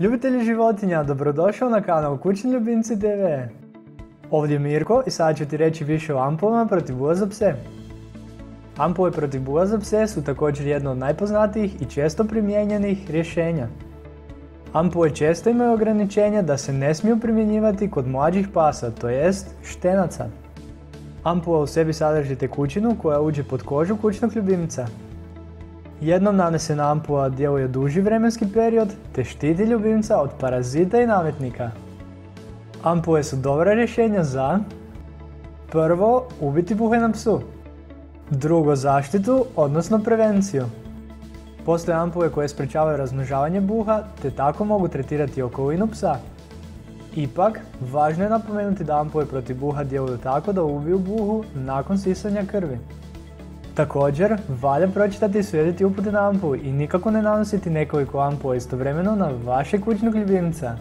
Ljubitelji životinja, dobrodošao na kanal Kućni ljubimci TV. Ovdje je Mirko i sada ću ti reći više o ampulama protiv buja za pse. Ampule protiv buja za pse su također jedno od najpoznatijih i često primijenjenih rješenja. Ampule često imaju ograničenja da se ne smiju primjenjivati kod mlađih pasa, to jest štenaca. Ampula u sebi sadrži tekućinu koja uđe pod kožu kućnog ljubimca. Jednom nanesena ampula djeluje duži vremenski period te štiti ljubimca od parazita i nametnika. Ampule su dobra rješenja za: prvo, ubiti buhe na psu. Drugo, zaštitu, odnosno prevenciju. Postoje ampule koje sprečavaju razmnožavanje buha te tako mogu tretirati okolinu psa. Ipak, važno je napomenuti da ampule protiv buha djeluju tako da ubiju buhu nakon sisanja krvi. Također, valja pročitati i slijediti upute na ampuli i nikako ne nanositi nekoliko ampula istovremeno na vašeg kućnog ljubimca.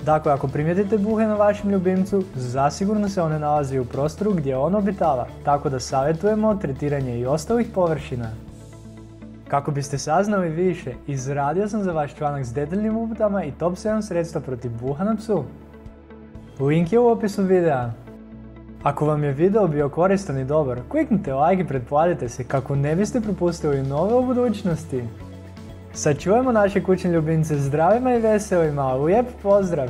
Dakle, ako primijetite buhe na vašem ljubimcu, zasigurno se one nalazi u prostoru gdje on obitava, tako da savjetujemo tretiranje i ostalih površina. Kako biste saznali više, izradio sam za vaš članak s detaljnim uputama i top 7 sredstva protiv buha na psu. Link je u opisu videa. Ako vam je video bio koristan i dobar, kliknite like i pretplatite se kako ne biste propustili nove u budućnosti. Sačuvajmo naše kućne ljubimce zdravima i veselima, lijep pozdrav!